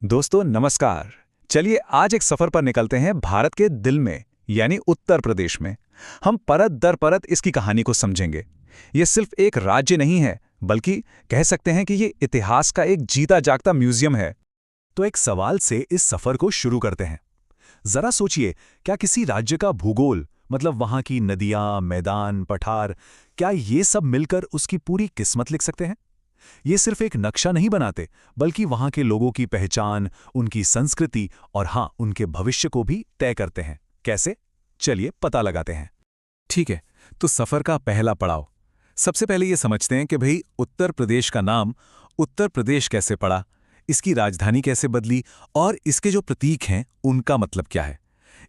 दोस्तों नमस्कार। चलिए आज एक सफर पर निकलते हैं भारत के दिल में यानी उत्तर प्रदेश में। हम परत दर परत इसकी कहानी को समझेंगे। ये सिर्फ एक राज्य नहीं है, बल्कि कह सकते हैं कि ये इतिहास का एक जीता जागता म्यूजियम है। तो एक सवाल से इस सफर को शुरू करते हैं। जरा सोचिए, क्या किसी राज्य का भूगोल, मतलब वहां की नदियां, मैदान, पठार, क्या ये सब मिलकर उसकी पूरी किस्मत लिख सकते हैं? ये सिर्फ एक नक्शा नहीं बनाते, बल्कि वहां के लोगों की पहचान, उनकी संस्कृति और हाँ, उनके भविष्य को भी तय करते हैं। कैसे? चलिए पता लगाते हैं। ठीक है, तो सफर का पहला पड़ाव। सबसे पहले ये समझते हैं कि भाई उत्तर प्रदेश का नाम उत्तर प्रदेश कैसे पड़ा, इसकी राजधानी कैसे बदली और इसके जो प्रतीक हैं उनका मतलब क्या है।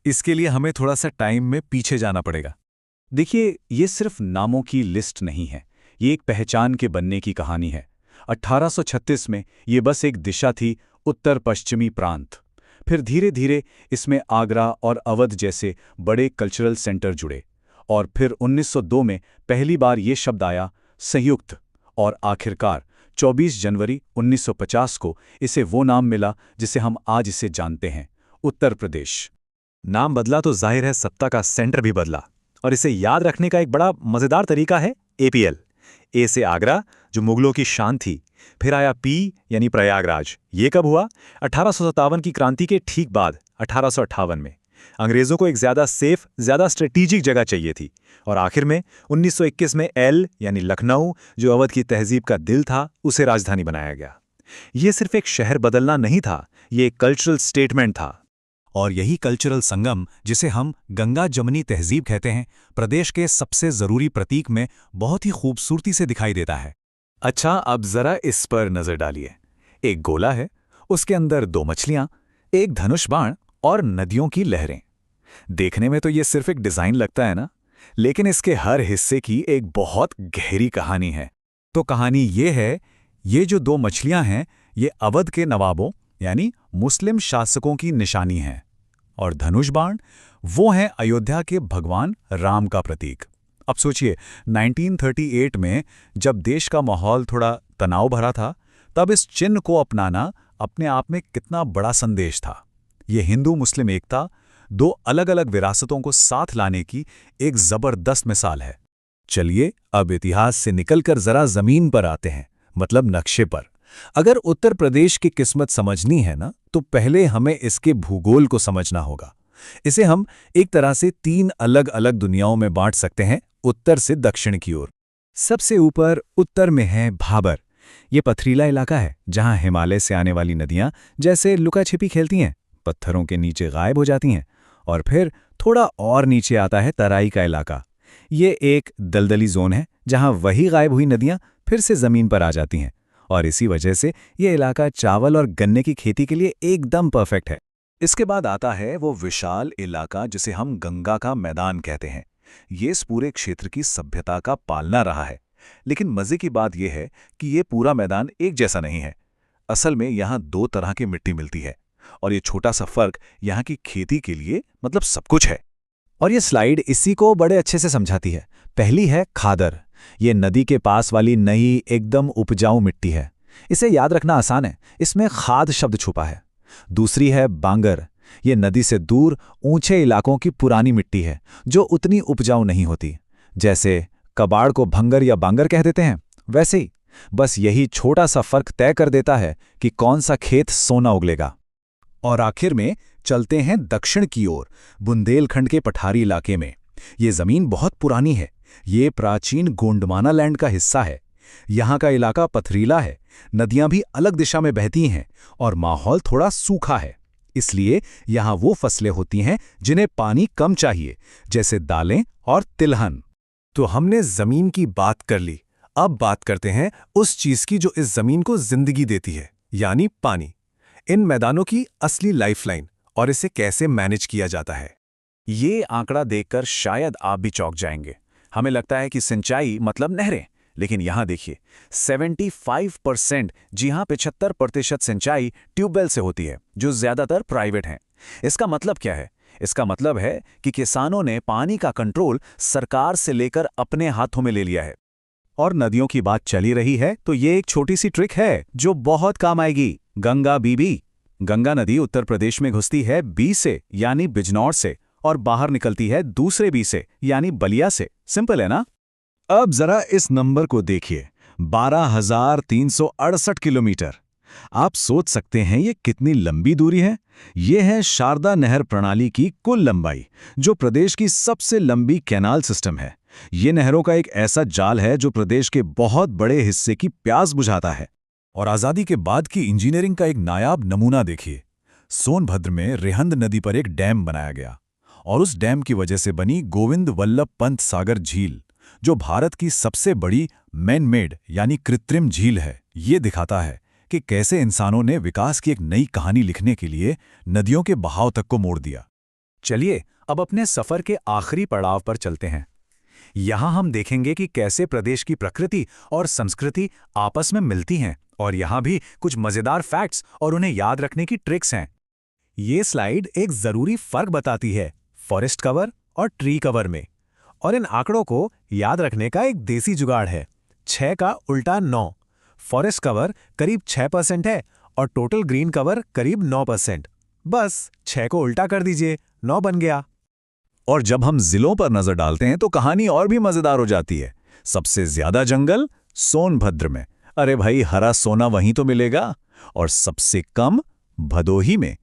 इसके लिए हमें थोड़ा सा टाइम में पीछे जाना पड़ेगा। देखिए, ये सिर्फ नामों की लिस्ट नहीं है, ये एक पहचान के बनने की कहानी है। 1836 में ये बस एक दिशा थी, उत्तर पश्चिमी प्रांत। फिर धीरे धीरे इसमें आगरा और अवध जैसे बड़े कल्चरल सेंटर जुड़े, और फिर 1902 में पहली बार ये शब्द आया, संयुक्त। और आखिरकार 24 जनवरी 1950 को इसे वो नाम मिला जिसे हम आज इसे जानते हैं, उत्तर प्रदेश। नाम बदला तो जाहिर है सत्ता का सेंटर भी बदला, और इसे याद रखने का एक बड़ा मजेदार तरीका है एपीएल। ए से आगरा, जो मुगलों की शान थी। फिर आया पी यानी प्रयागराज। ये कब हुआ? 1857 की क्रांति के ठीक बाद, 1858 में। अंग्रेजों को एक ज्यादा सेफ, ज्यादा स्ट्रेटेजिक जगह चाहिए थी। और आखिर में 1921 में एल यानी लखनऊ, जो अवध की तहजीब का दिल था, उसे राजधानी बनाया गया। ये सिर्फ एक शहर बदलना नहीं था, ये एक कल्चरल स्टेटमेंट था। और यही कल्चरल संगम, जिसे हम गंगा जमनी तहजीब कहते हैं, प्रदेश के सबसे जरूरी प्रतीक में बहुत ही खूबसूरती से दिखाई देता है। अच्छा, अब जरा इस पर नजर डालिए। एक गोला है, उसके अंदर दो मछलियां, एक धनुष बाण और नदियों की लहरें। देखने में तो ये सिर्फ एक डिजाइन लगता है ना, लेकिन इसके हर हिस्से की एक बहुत गहरी कहानी है। तो कहानी ये है, ये जो दो मछलियां हैं, ये अवध के नवाबों यानी मुस्लिम शासकों की निशानी हैं। और धनुष बाण, वो हैं अयोध्या के भगवान राम का प्रतीक। अब सोचिए, 1938 में जब देश का माहौल थोड़ा तनाव भरा था, तब इस चिन्ह को अपनाना अपने आप में कितना बड़ा संदेश था। ये हिंदू मुस्लिम एकता, दो अलग अलग विरासतों को साथ लाने की एक जबरदस्त मिसाल है। चलिए अब इतिहास से निकलकर जरा जमीन पर आते हैं, मतलब नक्शे पर। अगर उत्तर प्रदेश की किस्मत समझनी है ना, तो पहले हमें इसके भूगोल को समझना होगा। इसे हम एक तरह से तीन अलग अलग दुनियाओं में बांट सकते हैं, उत्तर से दक्षिण की ओर। सबसे ऊपर उत्तर में है भाबर। ये पथरीला इलाका है जहां हिमालय से आने वाली नदियां जैसे लुका छिपी खेलती हैं, पत्थरों के नीचे गायब हो जाती हैं। और फिर थोड़ा और नीचे आता है तराई का इलाका। ये एक दलदली जोन है जहां वही गायब हुई नदियां फिर से जमीन पर आ जाती हैं, और इसी वजह से ये इलाका चावल और गन्ने की खेती के लिए एकदम परफेक्ट है। इसके बाद आता है वो विशाल इलाका जिसे हम गंगा का मैदान कहते हैं। ये इस पूरे क्षेत्र की सभ्यता का पालना रहा है। लेकिन मजे की बात यह है कि ये पूरा मैदान एक जैसा नहीं है। असल में यहाँ दो तरह की मिट्टी मिलती है, और ये छोटा सा फर्क यहाँ की खेती के लिए मतलब सब कुछ है। और ये स्लाइड इसी को बड़े अच्छे से समझाती है। पहली है खादर। ये नदी के पास वाली नई एकदम उपजाऊ मिट्टी है। इसे याद रखना आसान है, इसमें खाद शब्द छुपा है। दूसरी है बांगर। ये नदी से दूर ऊंचे इलाकों की पुरानी मिट्टी है, जो उतनी उपजाऊ नहीं होती। जैसे कबाड़ को भंगर या बांगर कह देते हैं, वैसे ही। बस यही छोटा सा फर्क तय कर देता है कि कौन सा खेत सोना उगलेगा। और आखिर में चलते हैं दक्षिण की ओर, बुंदेलखंड के पठारी इलाके में। ये जमीन बहुत पुरानी है। ये प्राचीन गोंडमाना लैंड का हिस्सा है। यहाँ का इलाका पथरीला है, नदियां भी अलग दिशा में बहती हैं, और माहौल थोड़ा सूखा है। इसलिए यहाँ वो फसलें होती हैं जिन्हें पानी कम चाहिए, जैसे दालें और तिलहन। तो हमने जमीन की बात कर ली, अब बात करते हैं उस चीज की जो इस जमीन को जिंदगी देती है, यानी पानी। इन मैदानों की असली लाइफलाइन, और इसे कैसे मैनेज किया जाता है। ये आंकड़ा देखकर शायद आप भी चौंक जाएंगे। हमें लगता है कि सिंचाई मतलब नहरें, लेकिन यहां देखिए 75%, जी हां 75% सिंचाई ट्यूबवेल से होती है, जो ज्यादातर प्राइवेट हैं। इसका मतलब क्या है? इसका मतलब है कि किसानों ने पानी का कंट्रोल सरकार से लेकर अपने हाथों में ले लिया है। और नदियों की बात चली रही है, तो ये एक छोटी सी ट्रिक है जो बहुत काम आएगी, गंगा बीबी। गंगा नदी उत्तर प्रदेश में घुसती है बी से यानी बिजनौर से और बाहर निकलती है दूसरे बी से यानी बलिया से। सिंपल है ना? अब जरा इस नंबर को देखिए, 12,368 किलोमीटर। आप सोच सकते हैं ये कितनी लंबी दूरी है। ये है शारदा नहर प्रणाली की कुल लंबाई, जो प्रदेश की सबसे लंबी कैनाल सिस्टम है। ये नहरों का एक ऐसा जाल है जो प्रदेश के बहुत बड़े हिस्से की प्यास बुझाता है। और आज़ादी के बाद की इंजीनियरिंग का एक नायाब नमूना देखिए। सोनभद्र में रिहंद नदी पर एक डैम बनाया गया और उस डैम की वजह से बनी गोविंद वल्लभ पंत सागर झील, जो भारत की सबसे बड़ी मैन मेड यानी कृत्रिम झील है। ये दिखाता है कि कैसे इंसानों ने विकास की एक नई कहानी लिखने के लिए नदियों के बहाव तक को मोड़ दिया। चलिए अब अपने सफर के आखिरी पड़ाव पर चलते हैं। यहाँ हम देखेंगे कि कैसे प्रदेश की प्रकृति और संस्कृति आपस में मिलती हैं, और यहाँ भी कुछ मजेदार फैक्ट्स और उन्हें याद रखने की ट्रिक्स हैं। ये स्लाइड एक जरूरी फर्क बताती है फॉरेस्ट कवर और ट्री कवर में, और इन आंकड़ों को याद रखने का एक देसी जुगाड़ है। 6 का उल्टा 9। फॉरेस्ट कवर करीब 6% है और टोटल ग्रीन कवर करीब 9%। बस 6 को उल्टा कर दीजिए, 9 बन गया। और जब हम जिलों पर नजर डालते हैं तो कहानी और भी मजेदार हो जाती है। सबसे ज्यादा जंगल सोनभद्र में, अरे भाई हरा सोना वहीं तो मिलेगा, और सबसे कम भदोही में।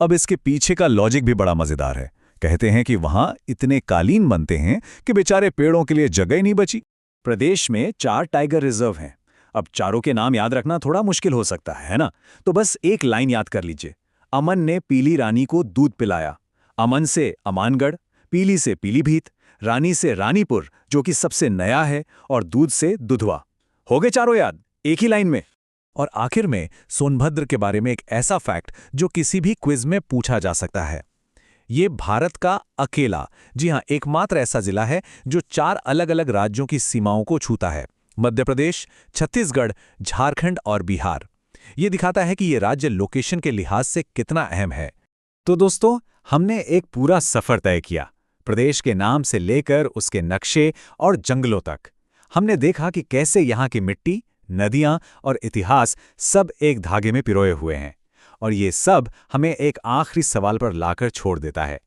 अब इसके पीछे का लॉजिक भी बड़ा मजेदार है। कहते हैं कि वहां इतने कालीन बनते हैं कि बेचारे पेड़ों के लिए जगह ही नहीं बची। प्रदेश में 4 टाइगर रिजर्व हैं। अब चारों के नाम याद रखना थोड़ा मुश्किल हो सकता है ना? तो बस एक लाइन याद कर लीजिए। अमन ने पीली रानी को दूध पिलाया। अमन से अमानगढ़, पीली से पीलीभीत, रानी से रानीपुर जो कि सबसे नया है, और दूध से दुधवा। हो गए चारों याद एक ही लाइन में। और आखिर में सोनभद्र के बारे में एक ऐसा फैक्ट जो किसी भी क्विज में पूछा जा सकता है। ये भारत का अकेला, जी हां, एकमात्र ऐसा जिला है जो 4 अलग-अलग राज्यों की सीमाओं को छूता है। मध्य प्रदेश, छत्तीसगढ़, झारखंड और बिहार। ये दिखाता है कि ये राज्य लोकेशन के लिहाज से कितना अहम है। तो दोस्तों, हमने एक पूरा सफर तय किया, प्रदेश के नाम से लेकर उसके नक्शे और जंगलों तक। हमने देखा कि कैसे यहाँ की मिट्टी, नदियाँ और इतिहास सब एक धागे में पिरोए हुए हैं। और ये सब हमें एक आखिरी सवाल पर लाकर छोड़ देता है।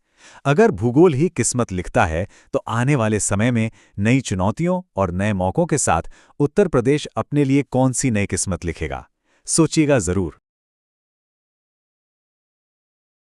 अगर भूगोल ही किस्मत लिखता है, तो आने वाले समय में नई चुनौतियों और नए मौकों के साथ उत्तर प्रदेश अपने लिए कौन सी नई किस्मत लिखेगा? सोचिएगा जरूर।